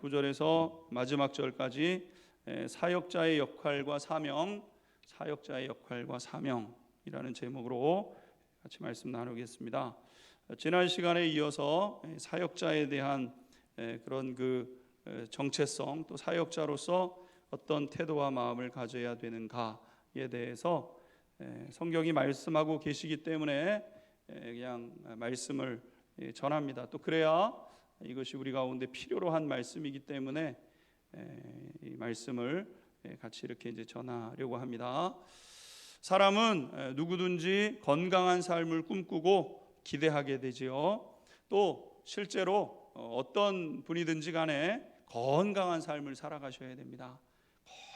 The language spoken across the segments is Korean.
9절에서 마지막 절까지 사역자의 역할과 사명이라는 제목으로 같이 말씀 나누겠습니다. 지난 시간에 이어서 사역자에 대한 그런 그 정체성, 또 사역자로서 어떤 태도와 마음을 가져야 되는가에 대해서 성경이 말씀하고 계시기 때문에 그냥 말씀을 전합니다. 또 그래야 이것이 우리 가운데 필요로 한 말씀이기 때문에 이 말씀을 같이 이렇게 이제 전하려고 합니다. 사람은 누구든지 건강한 삶을 꿈꾸고 기대하게 되지요. 또 실제로 어떤 분이든지 간에 건강한 삶을 살아가셔야 됩니다.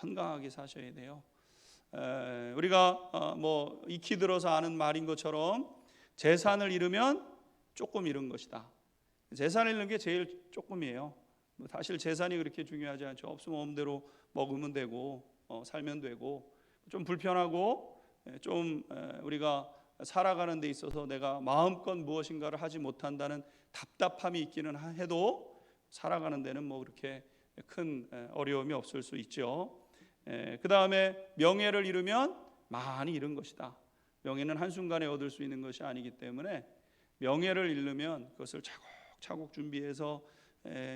건강하게 사셔야 돼요. 우리가 뭐 익히 들어서 아는 말인 것처럼 재산을 잃으면 조금 잃은 것이다. 재산을 잃는 게 제일 조금이에요. 사실 재산이 그렇게 중요하지 않죠. 없으면 마음대로 먹으면 되고 살면 되고, 좀 불편하고 좀 우리가 살아가는 데 있어서 내가 마음껏 무엇인가를 하지 못한다는 답답함이 있기는 해도 살아가는 데는 뭐 그렇게 큰 어려움이 없을 수 있죠. 그 다음에 명예를 잃으면 많이 잃은 것이다. 명예는 한순간에 얻을 수 있는 것이 아니기 때문에 명예를 잃으면 그것을 차곡차곡 준비해서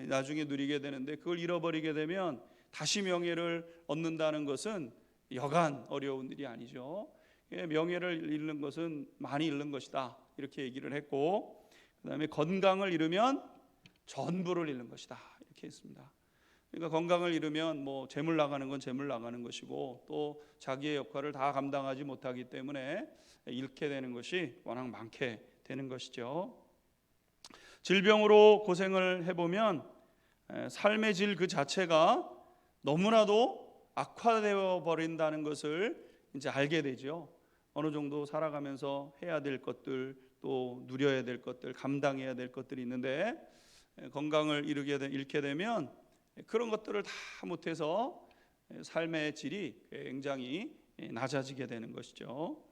나중에 누리게 되는데, 그걸 잃어버리게 되면 다시 명예를 얻는다는 것은 여간 어려운 일이 아니죠. 명예를 잃는 것은 많이 잃는 것이다, 이렇게 얘기를 했고, 그 다음에 건강을 잃으면 전부를 잃는 것이다, 이렇게 했습니다. 그러니까 건강을 잃으면 뭐 재물 나가는 건 재물 나가는 것이고, 또 자기의 역할을 다 감당하지 못하기 때문에 잃게 되는 것이 워낙 많게 되는 것이죠. 질병으로 고생을 해보면 삶의 질 그 자체가 너무나도 악화되어 버린다는 것을 이제 알게 되죠. 어느 정도 살아가면서 해야 될 것들, 또 누려야 될 것들, 감당해야 될 것들이 있는데, 건강을 잃게 되면 그런 것들을 다 못해서 삶의 질이 굉장히 낮아지게 되는 것이죠.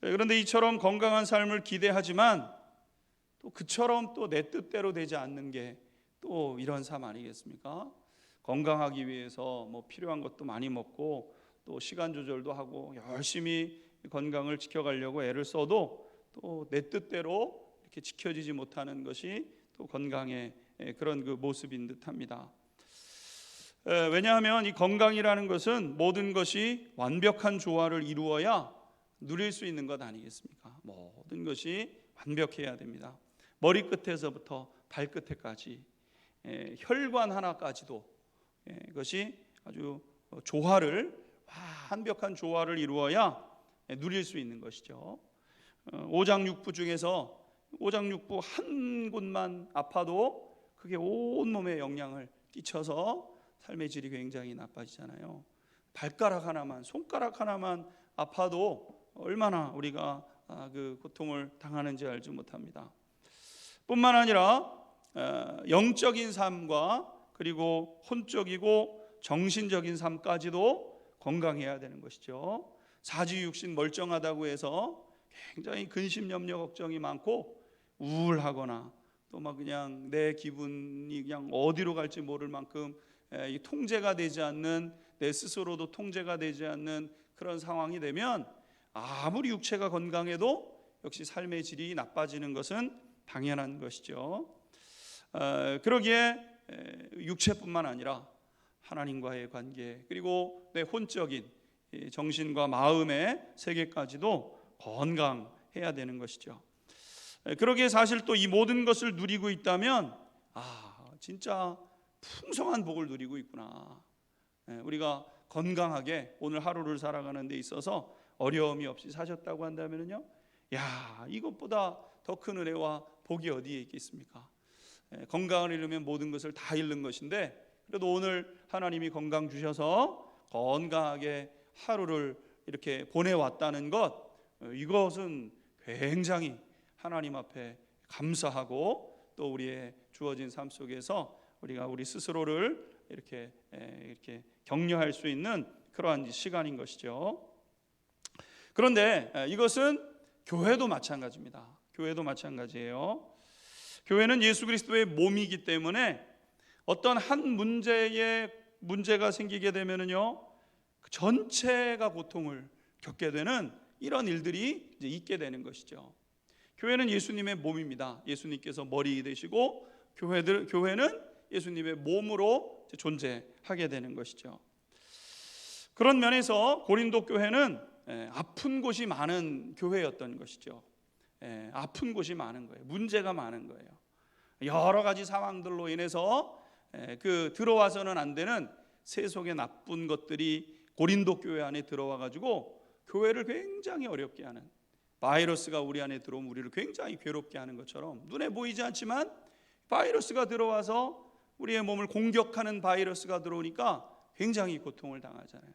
그런데 이처럼 건강한 삶을 기대하지만 또 그처럼 또 내 뜻대로 되지 않는 게 또 이런 삶 아니겠습니까? 건강하기 위해서 뭐 필요한 것도 많이 먹고, 또 시간 조절도 하고 열심히 건강을 지켜가려고 애를 써도 또 내 뜻대로 이렇게 지켜지지 못하는 것이 또 건강의 그런 그 모습인 듯합니다. 왜냐하면 이 건강이라는 것은 모든 것이 완벽한 조화를 이루어야 누릴 수 있는 것 아니겠습니까? 모든 것이 완벽해야 됩니다. 머리끝에서부터 발끝에까지, 혈관 하나까지도 그것이 아주 완벽한 조화를 이루어야 누릴 수 있는 것이죠. 오장육부 중에서 오장육부 한 곳만 아파도 그게 온몸에 영향을 끼쳐서 삶의 질이 굉장히 나빠지잖아요. 발가락 하나만, 손가락 하나만 아파도 얼마나 우리가 그 고통을 당하는지 알지 못합니다. 뿐만 아니라 영적인 삶과 그리고 혼적이고 정신적인 삶까지도 건강해야 되는 것이죠. 사지육신 멀쩡하다고 해서 굉장히 근심 염려 걱정이 많고 우울하거나 또 막 그냥 내 기분이 그냥 어디로 갈지 모를 만큼 이 통제가 되지 않는, 내 스스로도 통제가 되지 않는 그런 상황이 되면 아무리 육체가 건강해도 역시 삶의 질이 나빠지는 것은 당연한 것이죠. 그러기에 육체뿐만 아니라 하나님과의 관계, 그리고 내 혼적인 정신과 마음의 세계까지도 건강해야 되는 것이죠. 그러기에 사실 또 이 모든 것을 누리고 있다면 진짜 풍성한 복을 누리고 있구나. 우리가 건강하게 오늘 하루를 살아가는 데 있어서 어려움이 없이 사셨다고 한다면요, 이것보다 더 큰 은혜와 복이 어디에 있겠습니까? 건강을 잃으면 모든 것을 다 잃는 것인데, 그래도 오늘 하나님이 건강 주셔서 건강하게 하루를 이렇게 보내왔다는 것, 이것은 굉장히 하나님 앞에 감사하고, 또 우리의 주어진 삶 속에서 우리가 우리 스스로를 이렇게 격려할 수 있는 그러한 시간인 것이죠. 그런데 이것은 교회도 마찬가지입니다. 교회도 마찬가지예요. 교회는 예수 그리스도의 몸이기 때문에 어떤 한 문제가 생기게 되면은요, 그 전체가 고통을 겪게 되는 이런 일들이 이제 있게 되는 것이죠. 교회는 예수님의 몸입니다. 예수님께서 머리 되시고 교회는 예수님의 몸으로 존재하게 되는 것이죠. 그런 면에서 고린도 교회는 아픈 곳이 많은 교회였던 것이죠. 아픈 곳이 많은 거예요. 문제가 많은 거예요. 여러 가지 상황들로 인해서 그 들어와서는 안 되는 세속의 나쁜 것들이 고린도 교회 안에 들어와 가지고 교회를 굉장히 어렵게 하는, 바이러스가 우리 안에 들어오면 우리를 굉장히 괴롭게 하는 것처럼 눈에 보이지 않지만 바이러스가 들어와서 우리의 몸을 공격하는 바이러스가 들어오니까 굉장히 고통을 당하잖아요.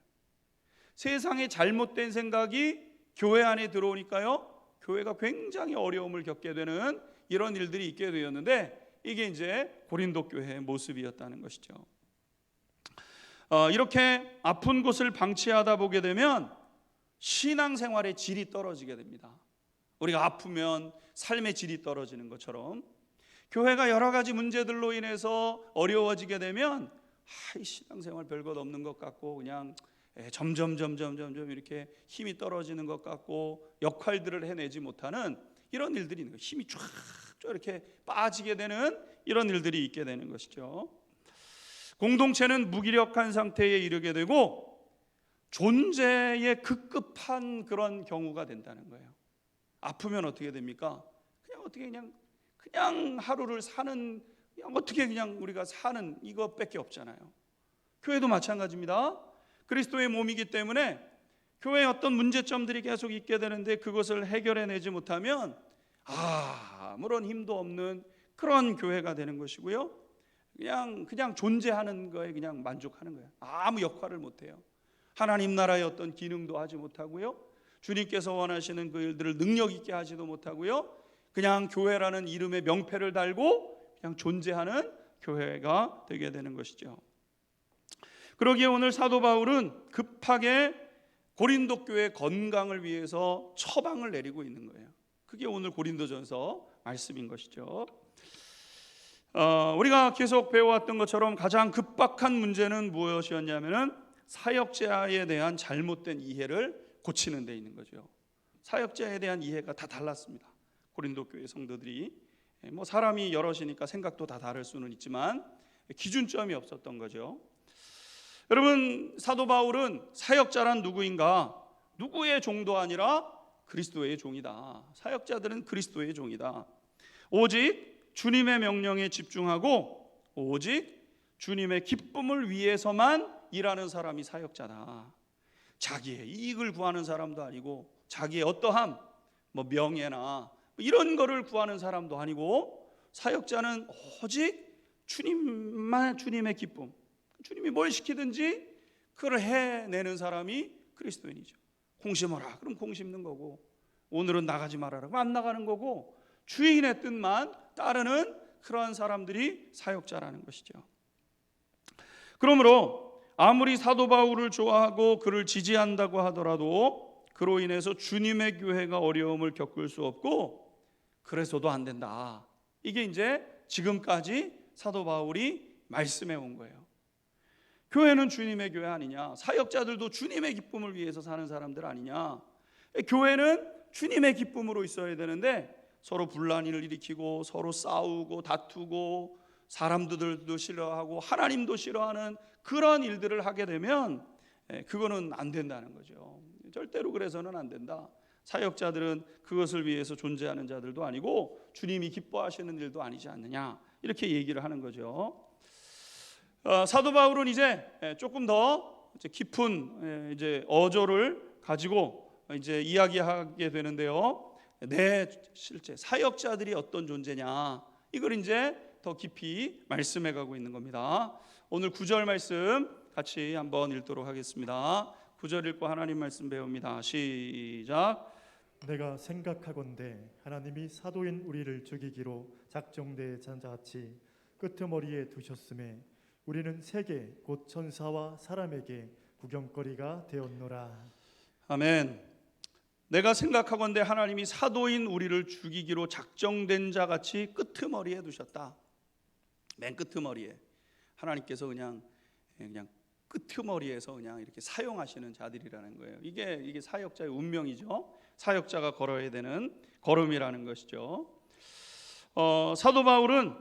세상에 잘못된 생각이 교회 안에 들어오니까요, 교회가 굉장히 어려움을 겪게 되는 이런 일들이 있게 되었는데, 이게 이제 고린도 교회의 모습이었다는 것이죠. 이렇게 아픈 곳을 방치하다 보게 되면 신앙생활의 질이 떨어지게 됩니다. 우리가 아프면 삶의 질이 떨어지는 것처럼 교회가 여러 가지 문제들로 인해서 어려워지게 되면 이 신앙생활 별것 없는 것 같고 그냥 점점 이렇게 힘이 떨어지는 것 같고 역할들을 해내지 못하는 이런 일들이 있는 거예요. 힘이 쫙 이렇게 빠지게 되는 이런 일들이 있게 되는 것이죠. 공동체는 무기력한 상태에 이르게 되고 존재에 급급한 그런 경우가 된다는 거예요. 아프면 어떻게 됩니까? 그냥 하루를 사는, 그냥 어떻게 그냥 우리가 사는 이것밖에 없잖아요. 교회도 마찬가지입니다. 그리스도의 몸이기 때문에 교회에 어떤 문제점들이 계속 있게 되는데 그것을 해결해내지 못하면 아무런 힘도 없는 그런 교회가 되는 것이고요. 그냥 존재하는 거에 그냥 만족하는 거예요. 아무 역할을 못해요. 하나님 나라의 어떤 기능도 하지 못하고요. 주님께서 원하시는 그 일들을 능력 있게 하지도 못하고요. 그냥 교회라는 이름의 명패를 달고 그냥 존재하는 교회가 되게 되는 것이죠. 그러기에 오늘 사도 바울은 급하게 고린도 교회 건강을 위해서 처방을 내리고 있는 거예요. 그게 오늘 고린도전서 말씀인 것이죠. 우리가 계속 배워왔던 것처럼 가장 급박한 문제는 무엇이었냐면은 사역자에 대한 잘못된 이해를 고치는 데 있는 거죠. 사역자에 대한 이해가 다 달랐습니다. 고린도 교회 성도들이 사람이 여럿이니까 생각도 다 다를 수는 있지만 기준점이 없었던 거죠. 여러분, 사도 바울은 사역자란 누구인가? 누구의 종도 아니라 그리스도의 종이다. 사역자들은 그리스도의 종이다. 오직 주님의 명령에 집중하고 오직 주님의 기쁨을 위해서만 일하는 사람이 사역자다. 자기의 이익을 구하는 사람도 아니고 자기의 어떠함, 명예나 이런 거를 구하는 사람도 아니고 사역자는 오직 주님의 기쁨, 주님이 뭘 시키든지 그걸 해내는 사람이 그리스도인이죠. 공심하라 그럼 공심는 거고, 오늘은 나가지 말아라 그럼 안 나가는 거고, 주인의 뜻만 따르는 그러한 사람들이 사역자라는 것이죠. 그러므로 아무리 사도 바울을 좋아하고 그를 지지한다고 하더라도 그로 인해서 주님의 교회가 어려움을 겪을 수 없고 그래서도 안 된다. 이게 이제 지금까지 사도 바울이 말씀해 온 거예요. 교회는 주님의 교회 아니냐? 사역자들도 주님의 기쁨을 위해서 사는 사람들 아니냐? 교회는 주님의 기쁨으로 있어야 되는데 서로 분란을 일으키고 서로 싸우고 다투고 사람들도 싫어하고 하나님도 싫어하는 그런 일들을 하게 되면 그거는 안 된다는 거죠. 절대로 그래서는 안 된다. 사역자들은 그것을 위해서 존재하는 자들도 아니고 주님이 기뻐하시는 일도 아니지 않느냐, 이렇게 얘기를 하는 거죠. 사도 바울은 이제 조금 더 깊은 이제 어조를 가지고 이제 이야기하게 되는데요. 실제 사역자들이 어떤 존재냐, 이걸 이제 더 깊이 말씀해 가고 있는 겁니다. 오늘 9절 말씀 같이 한번 읽도록 하겠습니다. 9절 읽고 하나님 말씀 배웁니다. 시작. 내가 생각하건대 하나님이 사도인 우리를 죽이기로 작정된 자같이 끄트머리에 두셨음에 우리는 세계 곧 천사와 사람에게 구경거리가 되었노라. 아멘. 내가 생각하건대 하나님이 사도인 우리를 죽이기로 작정된 자같이 끄트머리에 두셨다. 맨 끄트머리에. 하나님께서 그냥 끄트머리에서 그냥 이렇게 사용하시는 자들이라는 거예요. 이게 사역자의 운명이죠. 사역자가 걸어야 되는 걸음이라는 것이죠. 사도 바울은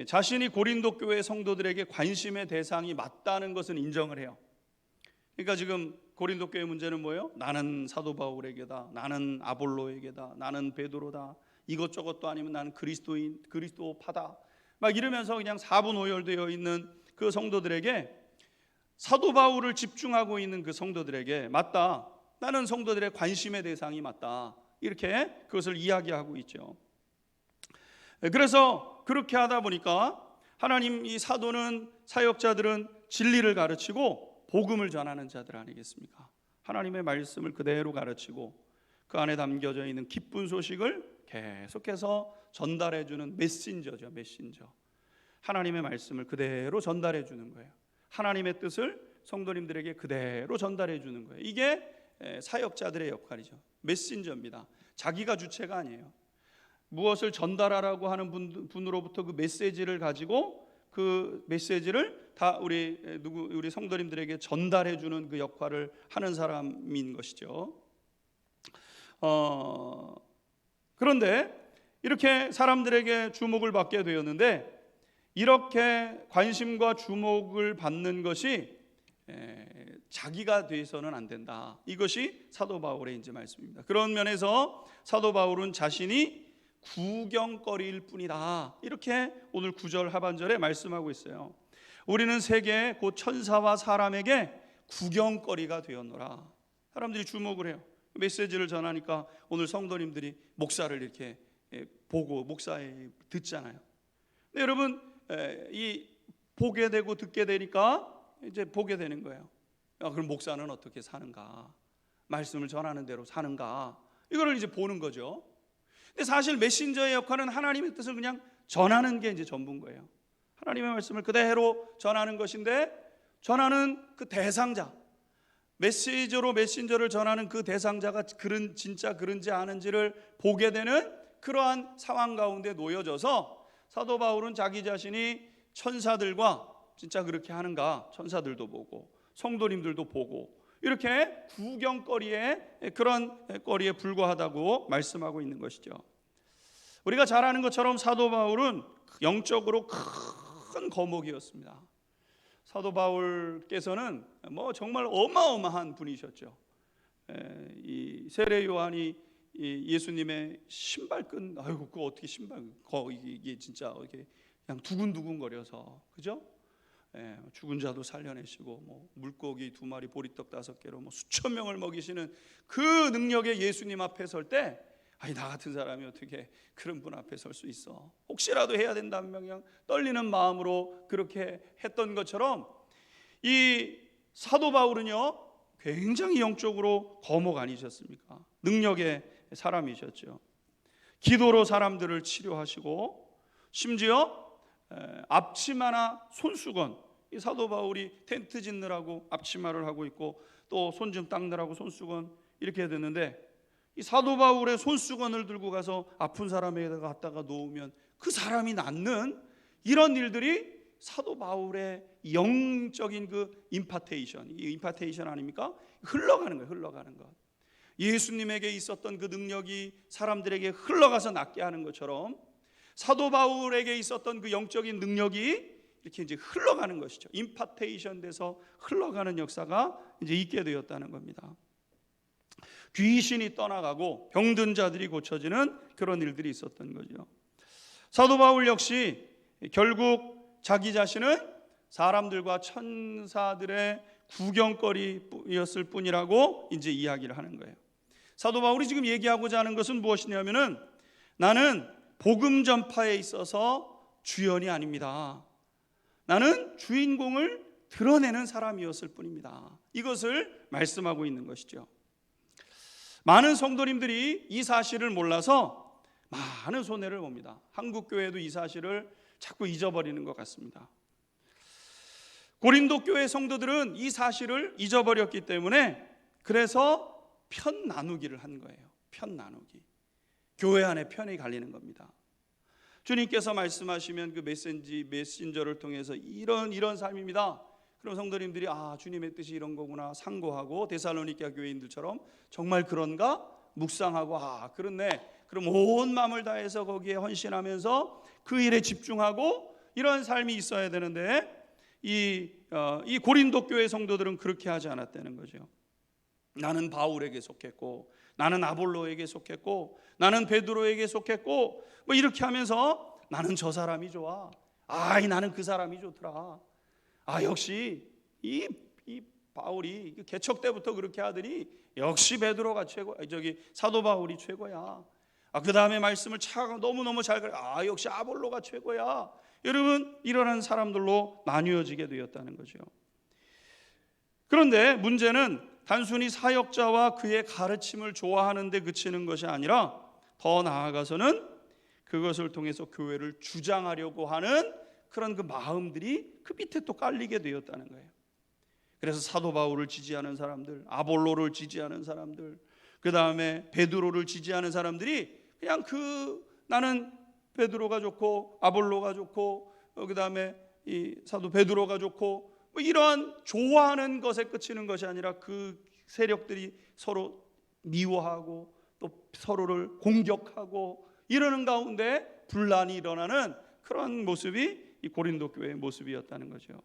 자신이 고린도 교회 성도들에게 관심의 대상이 맞다는 것은 인정을 해요. 그러니까 지금 고린도 교회 문제는 뭐예요? 나는 사도 바울에게다, 나는 아볼로에게다, 나는 베드로다, 이것저것도 아니면 나는 그리스도인, 그리스도파다, 막 이러면서 그냥 사분오열되어 있는 그 성도들에게, 사도 바울을 집중하고 있는 그 성도들에게 맞다, 나는 성도들의 관심의 대상이 맞다, 이렇게 그것을 이야기하고 있죠. 그래서 그렇게 하다 보니까 하나님 이 사도는, 사역자들은 진리를 가르치고 복음을 전하는 자들 아니겠습니까? 하나님의 말씀을 그대로 가르치고 그 안에 담겨져 있는 기쁜 소식을 계속해서 전달해 주는 메신저죠. 메신저. 하나님의 말씀을 그대로 전달해 주는 거예요. 하나님의 뜻을 성도님들에게 그대로 전달해 주는 거예요. 이게 사역자들의 역할이죠. 메신저입니다. 자기가 주체가 아니에요. 무엇을 전달하라고 하는 분으로부터 그 메시지를 가지고 그 메시지를 다 우리 성도님들에게 전달해 주는 그 역할을 하는 사람인 것이죠. 그런데 이렇게 사람들에게 주목을 받게 되었는데, 이렇게 관심과 주목을 받는 것이 자기가 돼서는 안 된다. 이것이 사도 바울의 이제 말씀입니다. 그런 면에서 사도 바울은 자신이 구경거리일 뿐이다, 이렇게 오늘 9절 하반절에 말씀하고 있어요. 우리는 세계 곧 천사와 사람에게 구경거리가 되었노라. 사람들이 주목을 해요. 메시지를 전하니까 오늘 성도님들이 목사를 이렇게 보고 목사에 듣잖아요. 근데 여러분, 이 보게 되고 듣게 되니까 이제 보게 되는 거예요. 그럼 목사는 어떻게 사는가, 말씀을 전하는 대로 사는가, 이거를 이제 보는 거죠. 근데 사실 메신저의 역할은 하나님의 뜻을 그냥 전하는 게 이제 전부인 거예요. 하나님의 말씀을 그대로 전하는 것인데, 전하는 그 대상자, 메신저를 전하는 그 대상자가 진짜 그런지 아는지를 보게 되는 그러한 상황 가운데 놓여져서 사도 바울은 자기 자신이 천사들과 진짜 그렇게 하는가, 천사들도 보고 성도님들도 보고 이렇게 구경거리에, 그런 거리에 불과하다고 말씀하고 있는 것이죠. 우리가 잘 아는 것처럼 사도 바울은 영적으로 큰 거목이었습니다. 사도 바울께서는 정말 어마어마한 분이셨죠. 이 세례 요한이 예수님의 신발끈, 아이고 그거 어떻게 이게 진짜 이게 그냥 두근두근 거려서, 그죠? 죽은 자도 살려내시고 물고기 2마리 보리떡 5개로 수천 명을 먹이시는 그 능력의 예수님 앞에 설 때, 아니 나 같은 사람이 어떻게 그런 분 앞에 설 수 있어, 혹시라도 해야 된다면 그냥 떨리는 마음으로 그렇게 했던 것처럼, 이 사도 바울은요 굉장히 영적으로 거목 아니셨습니까? 능력의 사람이셨죠. 기도로 사람들을 치료하시고, 심지어 앞치마나 손수건, 이 사도 바울이 텐트 짓느라고 앞치마를 하고 있고 또 손 좀 닦느라고 손수건 이렇게 됐는데, 이 사도 바울의 손수건을 들고 가서 아픈 사람에다가 갖다가 놓으면 그 사람이 낫는, 이런 일들이 사도 바울의 영적인 그 임파테이션, 이 임파테이션 아닙니까? 흘러가는 거예요. 흘러가는 것. 예수님에게 있었던 그 능력이 사람들에게 흘러가서 낫게 하는 것처럼 사도 바울에게 있었던 그 영적인 능력이 이렇게 이제 흘러가는 것이죠. 임파테이션 돼서 흘러가는 역사가 이제 있게 되었다는 겁니다. 귀신이 떠나가고 병든 자들이 고쳐지는 그런 일들이 있었던 거죠. 사도 바울 역시 결국 자기 자신은 사람들과 천사들의 구경거리였을 뿐이라고 이제 이야기를 하는 거예요. 사도 바울이 지금 얘기하고자 하는 것은 무엇이냐면은, 나는 복음 전파에 있어서 주연이 아닙니다. 나는 주인공을 드러내는 사람이었을 뿐입니다. 이것을 말씀하고 있는 것이죠. 많은 성도님들이 이 사실을 몰라서 많은 손해를 봅니다. 한국 교회도 이 사실을 자꾸 잊어버리는 것 같습니다. 고린도 교회 성도들은 이 사실을 잊어버렸기 때문에, 그래서 편 나누기를 한 거예요. 편 나누기. 교회 안에 편이 갈리는 겁니다. 주님께서 말씀하시면 그 메신저를 통해서 이런 삶입니다. 그럼 성도님들이 주님의 뜻이 이런 거구나 상고하고 데살로니가 교회인들처럼 정말 그런가 묵상하고 그렇네. 그럼 온 마음을 다해서 거기에 헌신하면서 그 일에 집중하고 이런 삶이 있어야 되는데 이 고린도 교회 성도들은 그렇게 하지 않았다는 거죠. 나는 바울에게 속했고 나는 아볼로에게 속했고 나는 베드로에게 속했고 뭐 이렇게 하면서 나는 저 사람이 좋아. 나는 그 사람이 좋더라. 역시 이 바울이 개척 때부터 그렇게 하더니 역시 베드로가 최고. 사도 바울이 최고야. 그 다음에 말씀을 너무너무 잘 그래. 역시 아볼로가 최고야. 여러분 이러한 사람들로 나뉘어지게 되었다는 거죠. 그런데 문제는 단순히 사역자와 그의 가르침을 좋아하는 데 그치는 것이 아니라 더 나아가서는 그것을 통해서 교회를 주장하려고 하는 그런 그 마음들이 그 밑에 또 깔리게 되었다는 거예요. 그래서 사도 바울을 지지하는 사람들, 아볼로를 지지하는 사람들, 그 다음에 베드로를 지지하는 사람들이 그냥 나는 베드로가 좋고 아볼로가 좋고 그 다음에 이 사도 베드로가 좋고 뭐 이러한 좋아하는 것에 그치는 것이 아니라 그 세력들이 서로 미워하고 또 서로를 공격하고 이러는 가운데 분란이 일어나는 그런 모습이 이 고린도 교회의 모습이었다는 거죠.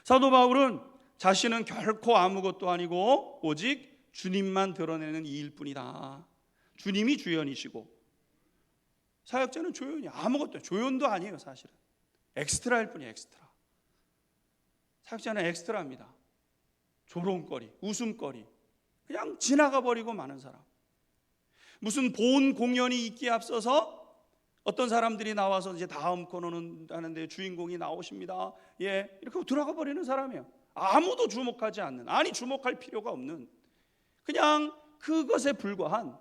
사도 바울은 자신은 결코 아무것도 아니고 오직 주님만 드러내는 이일 뿐이다. 주님이 주연이시고 사역자는 조연이 아무것도 조연도 아니에요. 사실은 엑스트라일 뿐이에요. 엑스트라. 사역자는 엑스트라입니다. 조롱거리, 웃음거리, 그냥 지나가 버리고 마는 사람. 무슨 본 공연이 있기에 앞서서 어떤 사람들이 나와서 이제 다음 코너는 하는데 주인공이 나오십니다. 이렇게 들어가 버리는 사람이에요. 아무도 주목하지 않는, 주목할 필요가 없는, 그냥 그것에 불과한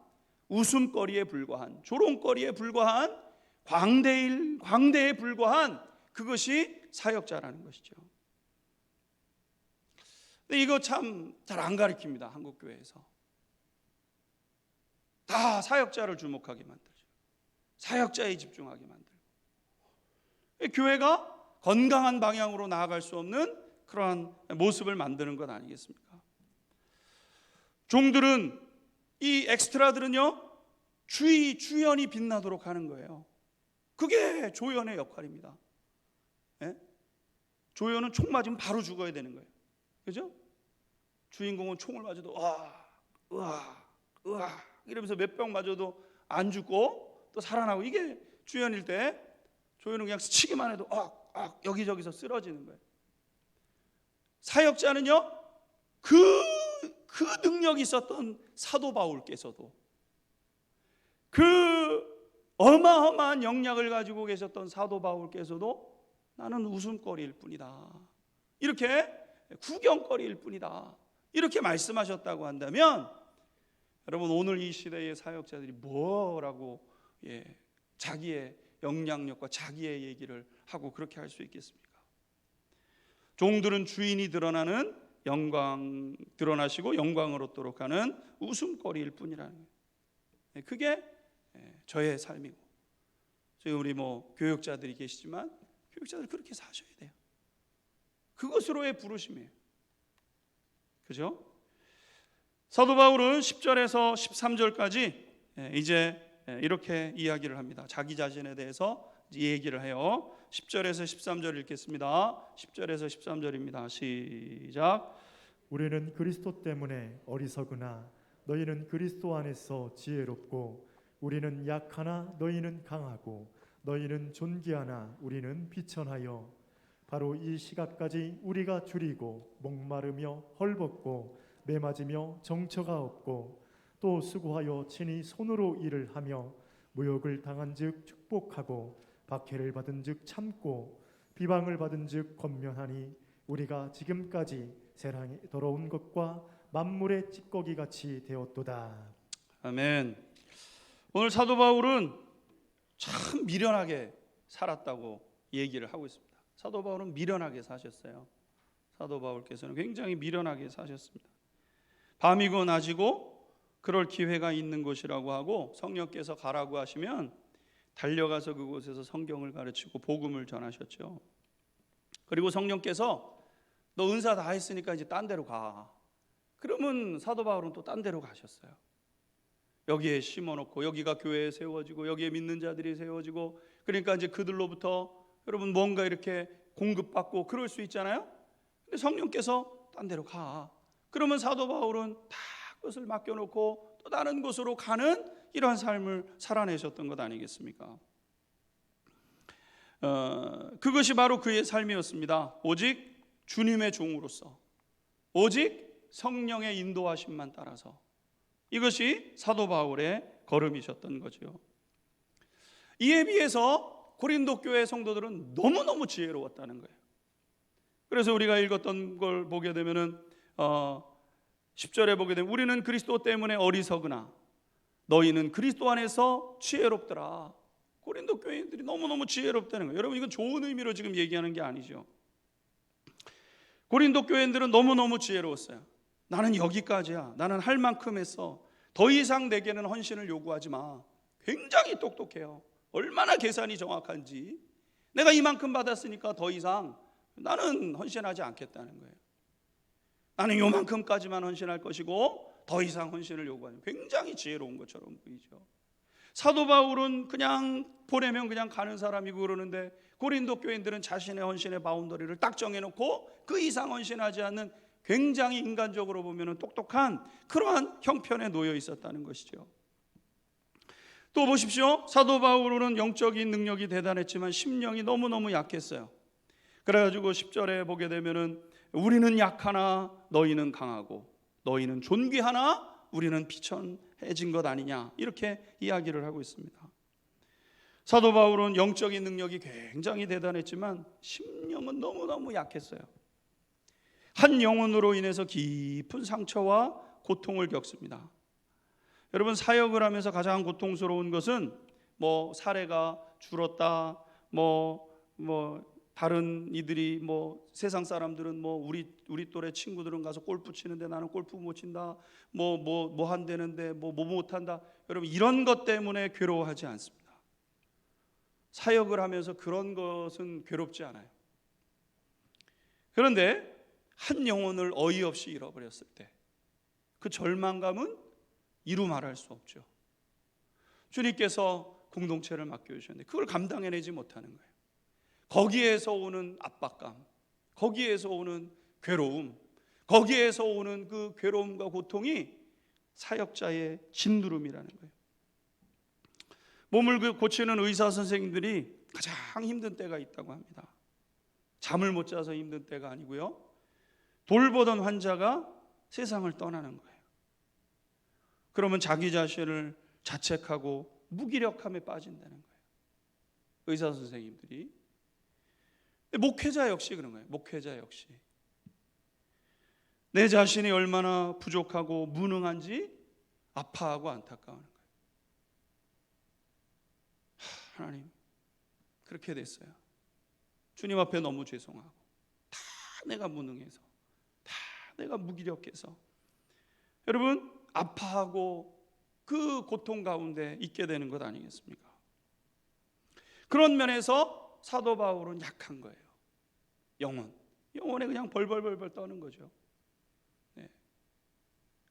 웃음거리에 불과한, 조롱거리에 불과한, 광대에 불과한 그것이 사역자라는 것이죠. 근데 이거 참 잘 안 가르칩니다. 한국 교회에서 다 사역자를 주목하게 만들죠. 사역자에 집중하게 만들고 교회가 건강한 방향으로 나아갈 수 없는 그러한 모습을 만드는 것 아니겠습니까? 종들은 이 엑스트라들은요 주연이 빛나도록 하는 거예요. 그게 조연의 역할입니다. 조연은 총 맞으면 바로 죽어야 되는 거예요. 그죠? 주인공은 총을 맞아도 으아 이러면서 몇 병 맞아도 안 죽고 또 살아나고, 이게 주연일 때 조연은 그냥 스치기만 해도 여기저기서 쓰러지는 거예요. 사역자는요 그 능력이 있었던 사도 바울께서도, 그 어마어마한 영향을 가지고 계셨던 사도 바울께서도 나는 웃음거리일 뿐이다, 이렇게 구경거리일 뿐이다, 이렇게 말씀하셨다고 한다면, 여러분 오늘 이 시대의 사역자들이 뭐라고 자기의 영향력과 자기의 얘기를 하고 그렇게 할 수 있겠습니까? 종들은 주인이 드러나는 영광 드러나시고 영광을 얻도록 하는 웃음거리일 뿐이라는 거예요. 그게 저의 삶이고, 지금 우리 교육자들이 계시지만 교육자들 그렇게 사셔야 돼요. 그것으로의 부르심이에요. 그죠? 사도 바울은 10절에서 13절까지 이제 이렇게 이야기를 합니다. 자기 자신에 대해서 얘기를 해요. 10절에서 13절 읽겠습니다. 10절에서 13절입니다. 시작. 우리는 그리스도 때문에 어리석으나 너희는 그리스도 안에서 지혜롭고, 우리는 약하나 너희는 강하고, 너희는 존귀하나 우리는 비천하여, 바로 이 시각까지 우리가 줄이고 목마르며 헐벗고 매맞으며 정처가 없고, 또 수고하여 친히 손으로 일을 하며 모욕을 당한즉 축복하고 박해를 받은즉 참고 비방을 받은즉 권면하니, 우리가 지금까지 세상에 더러운 것과 만물의 찌꺼기 같이 되었도다. 아멘. 오늘 사도 바울은 참 미련하게 살았다고 얘기를 하고 있습니다. 사도 바울은 미련하게 사셨어요. 사도 바울께서는 굉장히 미련하게 사셨습니다. 밤이고 낮이고 그럴 기회가 있는 곳이라고 하고, 성령께서 가라고 하시면 달려가서 그곳에서 성경을 가르치고 복음을 전하셨죠. 그리고 성령께서 너 은사 다 했으니까 이제 딴 데로 가. 그러면 사도 바울은 또 딴 데로 가셨어요. 여기에 심어놓고 여기가 교회에 세워지고 여기에 믿는 자들이 세워지고, 그러니까 이제 그들로부터 여러분 뭔가 이렇게 공급받고 그럴 수 있잖아요. 근데 성령께서 딴 데로 가. 그러면 사도 바울은 다 그것을 맡겨놓고 또 다른 곳으로 가는 이러한 삶을 살아내셨던 것 아니겠습니까? 그것이 바로 그의 삶이었습니다. 오직 주님의 종으로서, 오직 성령의 인도하심만 따라서. 이것이 사도 바울의 걸음이셨던 거죠. 이에 비해서 고린도 교회 성도들은 너무너무 지혜로웠다는 거예요. 그래서 우리가 읽었던 걸 보게 되면은 10절에 보게 되면 우리는 그리스도 때문에 어리석으나 너희는 그리스도 안에서 지혜롭더라. 고린도 교인들이 너무너무 지혜롭다는 거예요. 여러분, 이건 좋은 의미로 지금 얘기하는 게 아니죠. 고린도 교인들은 너무너무 지혜로웠어요. 나는 여기까지야. 나는 할 만큼 했어. 더 이상 내게는 헌신을 요구하지 마. 굉장히 똑똑해요. 얼마나 계산이 정확한지. 내가 이만큼 받았으니까 더 이상 나는 헌신하지 않겠다는 거예요. 나는 요만큼까지만 헌신할 것이고 더 이상 헌신을 요구하는, 굉장히 지혜로운 것처럼 보이죠. 사도 바울은 그냥 보내면 그냥 가는 사람이고 그러는데, 고린도 교인들은 자신의 헌신의 바운더리를 딱 정해놓고 그 이상 헌신하지 않는, 굉장히 인간적으로 보면 똑똑한 그러한 형편에 놓여 있었다는 것이죠. 또 보십시오. 사도 바울은 영적인 능력이 대단했지만 심령이 너무너무 약했어요. 그래가지고 10절에 보게 되면은 우리는 약하나 너희는 강하고 너희는 존귀하나 우리는 비천해진 것 아니냐, 이렇게 이야기를 하고 있습니다. 사도 바울은 영적인 능력이 굉장히 대단했지만 심령은 너무너무 약했어요. 한 영혼으로 인해서 깊은 상처와 고통을 겪습니다. 여러분, 사역을 하면서 가장 고통스러운 것은 뭐 사례가 줄었다, 다른 이들이 세상 사람들은 우리 또래 친구들은 가서 골프 치는데 나는 골프 못 친다, 뭐 한다는데 뭐 못 한다. 여러분, 이런 것 때문에 괴로워하지 않습니다. 사역을 하면서 그런 것은 괴롭지 않아요. 그런데 한 영혼을 어이없이 잃어버렸을 때 그 절망감은 이루 말할 수 없죠. 주님께서 공동체를 맡겨주셨는데 그걸 감당해내지 못하는 거예요. 거기에서 오는 압박감, 거기에서 오는 괴로움, 거기에서 오는 그 괴로움과 고통이 사역자의 진두름이라는 거예요. 몸을 고치는 의사 선생님들이 가장 힘든 때가 있다고 합니다. 잠을 못 자서 힘든 때가 아니고요, 돌보던 환자가 세상을 떠나는 거예요. 그러면 자기 자신을 자책하고 무기력함에 빠진다는 거예요, 의사 선생님들이. 목회자 역시 그런 거예요. 목회자 역시 내 자신이 얼마나 부족하고 무능한지 아파하고 안타까워하는 거예요. 하나님, 그렇게 됐어요. 주님 앞에 너무 죄송하고, 다 내가 무능해서, 다 내가 무기력해서. 여러분, 아파하고 그 고통 가운데 있게 되는 것 아니겠습니까? 그런 면에서 사도 바울은 약한 거예요. 영혼에 그냥 벌벌벌 떠는 거죠. 네.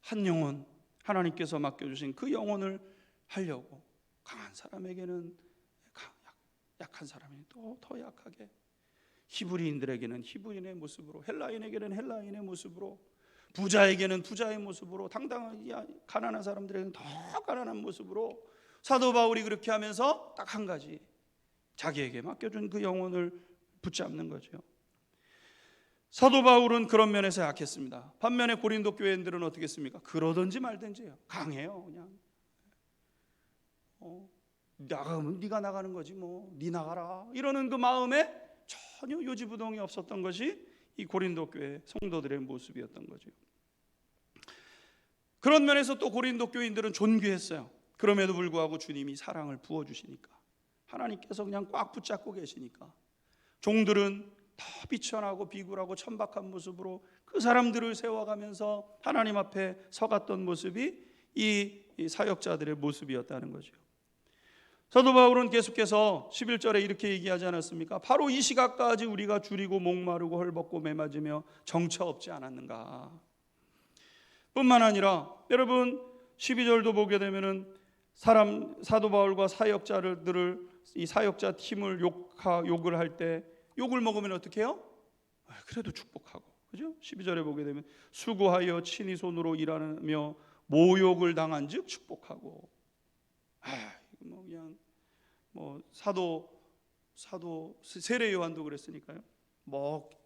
한 영혼, 하나님께서 맡겨주신 그 영혼을 하려고 강한 사람에게는 약한 사람이 또 더 약하게, 히브리인들에게는 히브리인의 모습으로, 헬라인에게는 헬라인의 모습으로, 부자에게는 부자의 모습으로, 당당하게 가난한 사람들에게는 더 가난한 모습으로, 사도 바울이 그렇게 하면서 딱 한 가지, 자기에게 맡겨준 그 영혼을 붙잡는 거죠. 사도 바울은 그런 면에서 약했습니다. 반면에 고린도 교회인들은 어떻게 했습니까? 그러든지 말든지요. 강해요. 그냥 나가면 네가 나가는 거지, 네 나가라, 이러는 그 마음에 전혀 요지부동이 없었던 것이 이 고린도 교회 성도들의 모습이었던 거죠. 그런 면에서 또 고린도 교인들은 존귀했어요. 그럼에도 불구하고 주님이 사랑을 부어주시니까, 하나님께서 그냥 꽉 붙잡고 계시니까, 종들은 더 비천하고 비굴하고 천박한 모습으로 그 사람들을 세워가면서 하나님 앞에 서갔던 모습이 이 사역자들의 모습이었다는 거죠. 사도 바울은 계속해서 11절에 이렇게 얘기하지 않았습니까? 바로 이 시각까지 우리가 줄이고 목마르고 헐벗고 매맞으며 정처 없지 않았는가. 뿐만 아니라 여러분 12절도 보게 되면은 사도 바울과 사역자들을 이 사역자 팀을 욕을 할 때 욕을 먹으면 어떻게 해요? 그래도 축복하고, 그죠? 12절에 보게 되면 수고하여 친히 손으로 일하며 모욕을 당한즉 축복하고. 뭐 그냥 뭐 사도 세례 요한도 그랬으니까요.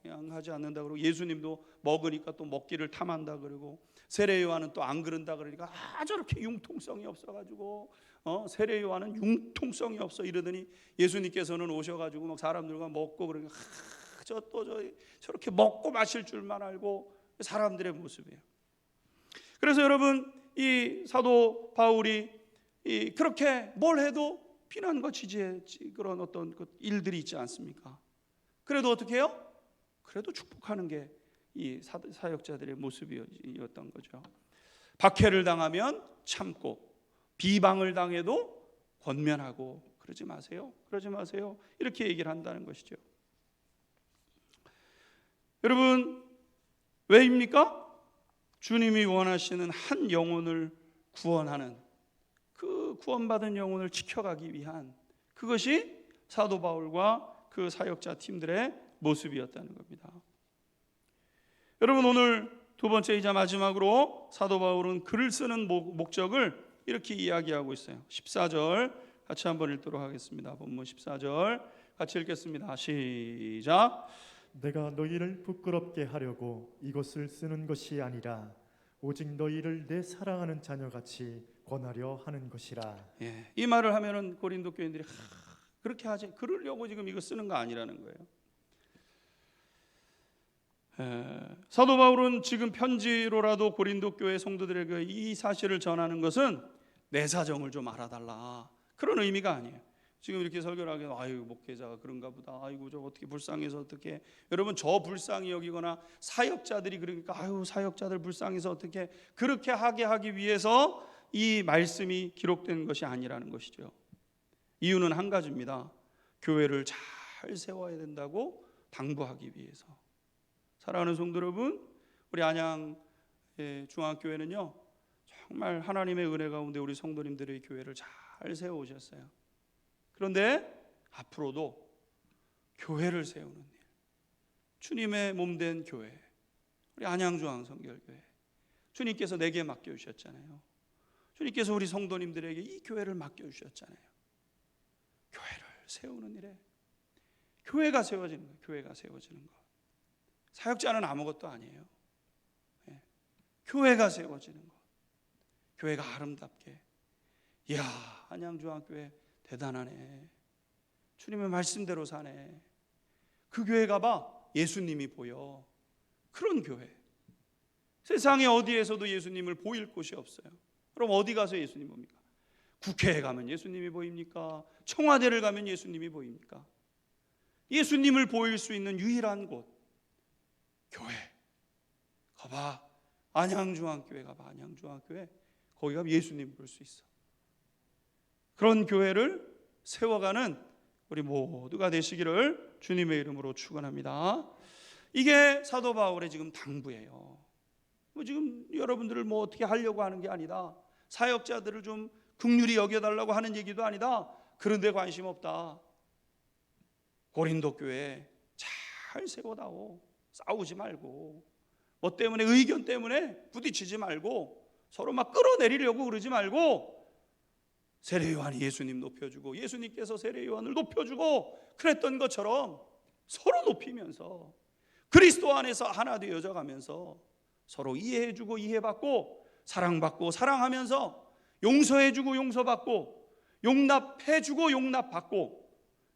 그냥 하지 않는다 그러고, 예수님도 먹으니까 또 먹기를 탐한다 그러고, 세례 요한은 또 안 그런다 그러니까 저렇게 융통성이 없어가지고 세례 요한은 융통성이 없어 이러더니 예수님께서는 오셔가지고 막 사람들과 먹고 그러니까 저렇게 먹고 마실 줄만 알고 사람들의 모습이에요. 그래서 여러분 이 사도 바울이 그렇게 뭘 해도 비난과 지지의 그런 어떤 일들이 있지 않습니까? 그래도 어떻게 해요? 그래도 축복하는 게 이 사역자들의 모습이었던 거죠. 박해를 당하면 참고, 비방을 당해도 권면하고, 그러지 마세요. 이렇게 얘기를 한다는 것이죠. 여러분, 왜입니까? 주님이 원하시는 한 영혼을 구원하는, 그 구원받은 영혼을 지켜가기 위한, 그것이 사도 바울과 그 사역자 팀들의 모습이었다는 겁니다. 여러분, 오늘 두 번째이자 마지막으로 사도 바울은 글을 쓰는 목적을 이렇게 이야기하고 있어요. 14절 같이 한번 읽도록 하겠습니다. 본문 14절 같이 읽겠습니다. 시작. 내가 너희를 부끄럽게 하려고 이것을 쓰는 것이 아니라 오직 너희를 내 사랑하는 자녀같이 권하려 하는 것이라. 이 말을 하면은 고린도 교인들이 그렇게 하지, 그러려고 지금 이거 쓰는 거 아니라는 거예요. 사도 바울은 지금 편지로라도 고린도 교회 성도들에게 이 사실을 전하는 것은 내 사정을 좀 알아달라, 그런 의미가 아니에요. 지금 이렇게 설교를 하게, 아유 목회자가 그런가 보다, 아이고 저 어떻게 불쌍해서 어떻게, 여러분 저 불쌍히 여기거나 사역자들이 그러니까 아유 사역자들 불쌍해서 어떻게, 그렇게 하기 위해서 이 말씀이 기록된 것이 아니라는 것이죠. 이유는 한 가지입니다. 교회를 잘 세워야 된다고 당부하기 위해서. 사랑하는 성도 여러분, 우리 안양 중앙교회는요 정말 하나님의 은혜 가운데 우리 성도님들의 교회를 잘 세워오셨어요. 그런데 앞으로도 교회를 세우는 일, 주님의 몸된 교회, 우리 안양중앙성결교회, 주님께서 내게 맡겨주셨잖아요. 주님께서 우리 성도님들에게 이 교회를 맡겨주셨잖아요. 교회를 세우는 일에, 교회가 세워지는 것, 교회가 세워지는 것. 사역자는 아무것도 아니에요. 교회가 세워지는 것, 교회가 아름답게, 이야 안양중앙교회 대단하네, 주님의 말씀대로 사네, 그 교회 가봐 예수님이 보여, 그런 교회. 세상에 어디에서도 예수님을 보일 곳이 없어요. 그럼 어디 가서 예수님 봅니까? 국회에 가면 예수님이 보입니까? 청와대를 가면 예수님이 보입니까? 예수님을 보일 수 있는 유일한 곳, 교회. 가봐 안양중앙교회, 가봐 안양중앙교회, 거기 가면 예수님 볼 수 있어. 그런 교회를 세워가는 우리 모두가 되시기를 주님의 이름으로 축원합니다. 이게 사도 바울의 지금 당부예요. 지금 여러분들을 어떻게 하려고 하는 게 아니다, 사역자들을 좀 긍휼히 여겨달라고 하는 얘기도 아니다, 그런데 관심 없다. 고린도 교회 잘 세워다오. 싸우지 말고, 뭐 때문에, 의견 때문에 부딪히지 말고, 서로 막 끌어내리려고 그러지 말고, 세례 요한이 예수님 높여주고 예수님께서 세례 요한을 높여주고 그랬던 것처럼 서로 높이면서 그리스도 안에서 하나 되어져 가면서 서로 이해해주고 이해받고, 사랑받고 사랑하면서, 용서해주고 용서받고, 용납해주고 용납받고,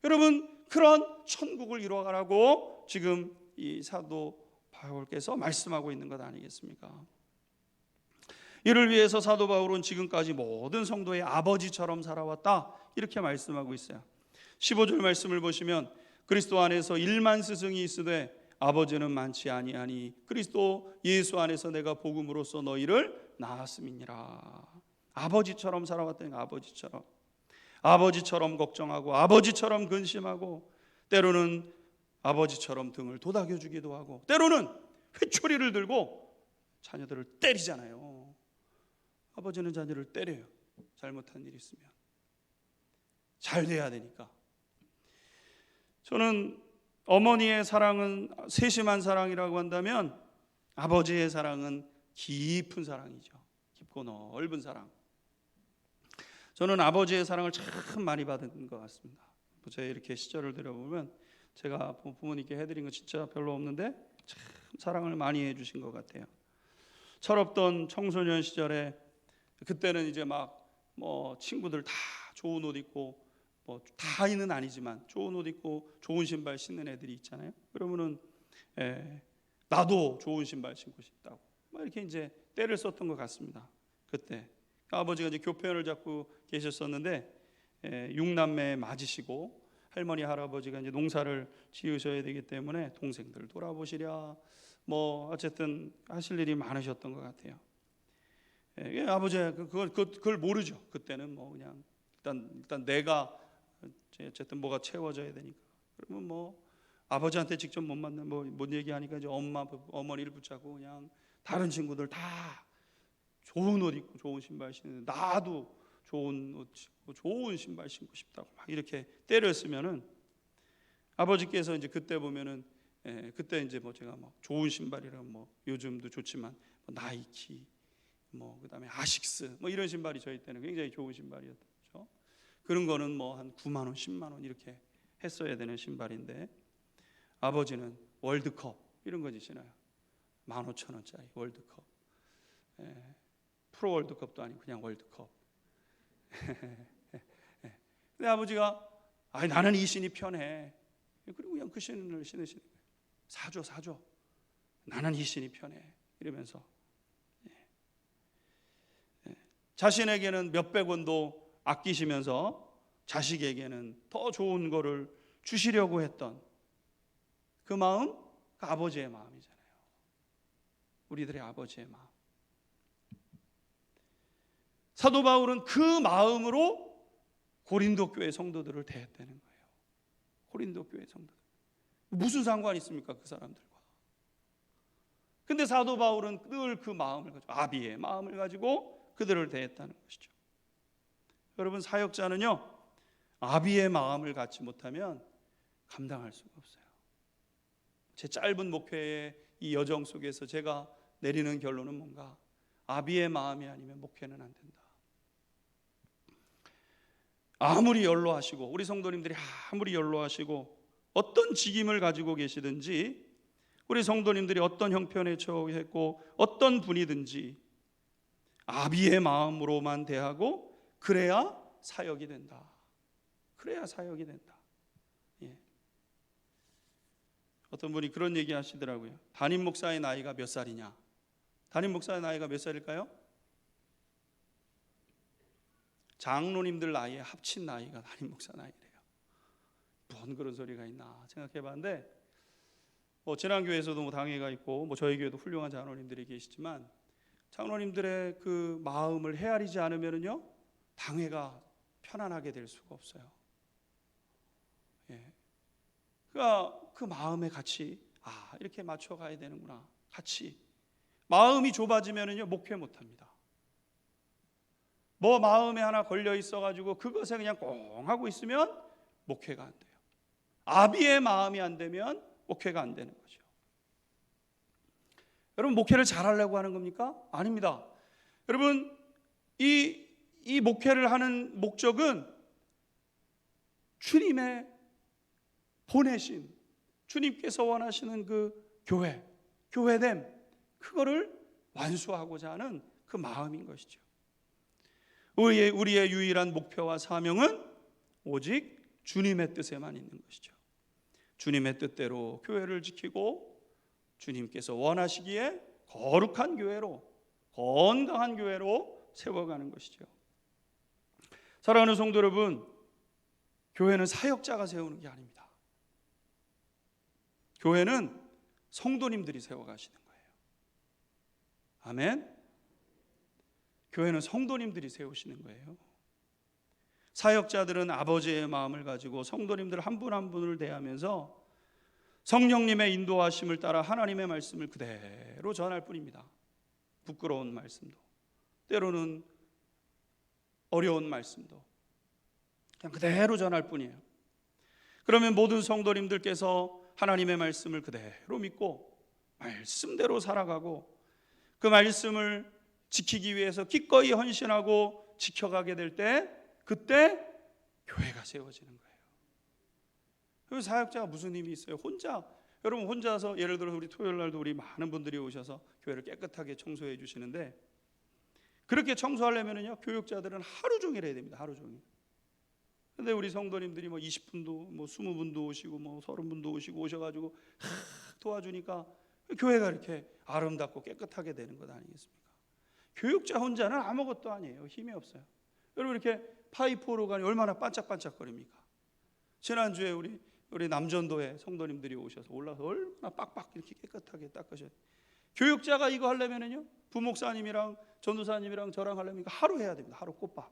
여러분 그런 천국을 이루어가라고 지금 이 사도 바울께서 말씀하고 있는 것 아니겠습니까? 이를 위해서 사도 바울은 지금까지 모든 성도의 아버지처럼 살아왔다, 이렇게 말씀하고 있어요. 15절 말씀을 보시면 그리스도 안에서 1만 스승이 있으되 아버지는 많지 아니하니 그리스도 예수 안에서 내가 복음으로써 너희를 낳았음이니라. 아버지처럼 살아왔다는, 아버지처럼. 아버지처럼 걱정하고 아버지처럼 근심하고 때로는 아버지처럼 등을 도닥여주기도 하고 때로는 회초리를 들고 자녀들을 때리잖아요. 아버지는 자녀를 때려요. 잘못한 일이 있으면. 잘 돼야 되니까. 저는 어머니의 사랑은 세심한 사랑이라고 한다면 아버지의 사랑은 깊은 사랑이죠. 깊고 넓은 사랑. 저는 아버지의 사랑을 참 많이 받은 것 같습니다. 제가 이렇게 시절을 들여보면 제가 부모님께 해드린 거 진짜 별로 없는데 참 사랑을 많이 해주신 것 같아요. 철없던 청소년 시절에 그때는 이제 막 뭐 친구들 다 좋은 옷 입고 뭐 다는 아니지만 좋은 옷 입고 좋은 신발 신는 애들이 있잖아요. 그러면은 나도 좋은 신발 신고 싶다고 막 이렇게 이제 때를 썼던 것 같습니다. 그때 아버지가 이제 교편을 잡고 계셨었는데 6남매 맞으시고 할머니 할아버지가 이제 농사를 지으셔야 되기 때문에 동생들 돌아보시랴 뭐 어쨌든 하실 일이 많으셨던 것 같아요. 아버지가 그걸 모르죠. 그때는 뭐 그냥 일단 내가 어쨌든 뭐가 채워져야 되니까. 그러면 뭐 아버지한테 직접 못 만나 못 얘기하니까 이제 어머니를 붙잡고 그냥 다른 친구들 다 좋은 옷 입고 좋은 신발 신는데 나도 좋은 옷 입고 좋은 신발 신고 싶다고 막 이렇게 때렸으면은 아버지께서 이제 그때 보면은 그때 이제 뭐 제가 뭐 좋은 신발이랑 뭐 요즘도 좋지만 뭐 나이키 뭐 그다음에 아식스 뭐 이런 신발이 저희 때는 굉장히 좋은 신발이었던 거죠. 그런 거는 뭐 한 9만 원, 10만 원 이렇게 했어야 되는 신발인데 아버지는 월드컵 이런 거지 신어요. 15,000원짜리 월드컵. 프로 월드컵도 아니고 그냥 월드컵. 근데 아버지가 나는 이 신이 편해. 그리고 그냥 그 신을 신으시는 거예요. 사줘. 나는 이 신이 편해. 이러면서 자신에게는 몇백 원도 아끼시면서 자식에게는 더 좋은 거를 주시려고 했던 그 마음, 그 아버지의 마음이잖아요. 우리들의 아버지의 마음. 사도 바울은 그 마음으로 고린도 교회 성도들을 대했다는 거예요. 고린도 교회 성도들. 무슨 상관이 있습니까? 그 사람들과. 근데 사도 바울은 늘 그 마음을 가지고 아비의 마음을 가지고 그들을 대했다는 것이죠. 여러분 사역자는요. 아비의 마음을 갖지 못하면 감당할 수가 없어요. 제 짧은 목회의 이 여정 속에서 제가 내리는 결론은 뭔가 아비의 마음이 아니면 목회는 안 된다. 아무리 연로하시고 우리 성도님들이 아무리 연로하시고 어떤 직임을 가지고 계시든지 우리 성도님들이 어떤 형편에 처했고 어떤 분이든지 아비의 마음으로만 대하고 그래야 사역이 된다. 그래야 사역이 된다. 어떤 분이 그런 얘기 하시더라고요. 담임 목사의 나이가 몇 살이냐? 담임 목사의 나이가 몇 살일까요? 장로님들 나이에 합친 나이가 담임 목사 나이래요. 뭔 그런 소리가 있나 생각해봤는데 뭐 지난교회에서도 뭐 당회가 있고 뭐 저희 교회도 훌륭한 장로님들이 계시지만 장로님들의 그 마음을 헤아리지 않으면요 당회가 편안하게 될 수가 없어요. 그러니까 그 마음에 같이 이렇게 맞춰가야 되는구나. 같이 마음이 좁아지면요 목회 못합니다. 뭐 마음에 하나 걸려 있어가지고 그것에 그냥 꽁 하고 있으면 목회가 안 돼요. 아비의 마음이 안 되면 목회가 안 되는 거죠. 여러분 목회를 잘하려고 하는 겁니까? 아닙니다. 여러분 이 목회를 하는 목적은 주님의 보내신 주님께서 원하시는 그 교회됨 그거를 완수하고자 하는 그 마음인 것이죠. 우리의 유일한 목표와 사명은 오직 주님의 뜻에만 있는 것이죠. 주님의 뜻대로 교회를 지키고 주님께서 원하시기에 거룩한 교회로 건강한 교회로 세워가는 것이죠. 사랑하는 성도 여러분, 교회는 사역자가 세우는 게 아닙니다. 교회는 성도님들이 세워가시는 거예요. 아멘. 교회는 성도님들이 세우시는 거예요. 사역자들은 아버지의 마음을 가지고 성도님들 한 분 한 분을 대하면서 성령님의 인도하심을 따라 하나님의 말씀을 그대로 전할 뿐입니다. 부끄러운 말씀도, 때로는 어려운 말씀도 그냥 그대로 전할 뿐이에요. 그러면 모든 성도님들께서 하나님의 말씀을 그대로 믿고 말씀대로 살아가고 그 말씀을 지키기 위해서 기꺼이 헌신하고 지켜가게 될 때, 그때 교회가 세워지는 거예요. 그 사역자가 무슨 힘이 있어요? 여러분 혼자서, 예를 들어 우리 토요일 날도 우리 많은 분들이 오셔서 교회를 깨끗하게 청소해 주시는데, 그렇게 청소하려면요 교육자들은 하루 종일 해야 됩니다. 하루 종일. 근데 우리 성도님들이 뭐 20분도 뭐 20분도 오시고 뭐 30분도 오시고 오셔가지고 도와주니까 교회가 이렇게 아름답고 깨끗하게 되는 것 아니겠습니까? 교육자 혼자는 아무것도 아니에요. 힘이 없어요. 여러분 이렇게 파이프 오르간이 얼마나 반짝반짝거립니까? 지난주에 우리 남전도에 성도님들이 오셔서 올라서 얼마나 빡빡 이렇게 깨끗하게 닦으셔요. 교육자가 이거 하려면요 부목사님이랑 전도사님이랑 저랑 하려면 이거 하루 해야 됩니다. 하루 꼬박.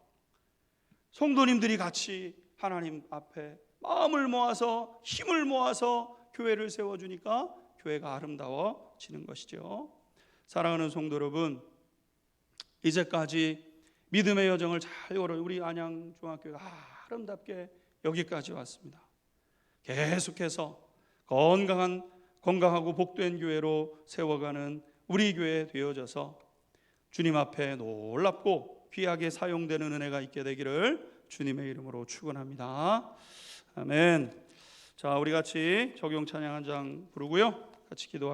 성도님들이 같이 하나님 앞에 마음을 모아서 힘을 모아서 교회를 세워주니까 교회가 아름다워지는 것이죠. 사랑하는 성도 여러분, 이제까지 믿음의 여정을 잘 걸어 우리 안양중학교가 아름답게 여기까지 왔습니다. 계속해서 건강하고 복된 교회로 세워가는 우리 교회 되어져서 주님 앞에 놀랍고 귀하게 사용되는 은혜가 있게 되기를 주님의 이름으로 축원합니다. 아멘. 자, 우리 같이 적용 찬양 한 장 부르고요. 같이 기도하겠습니다.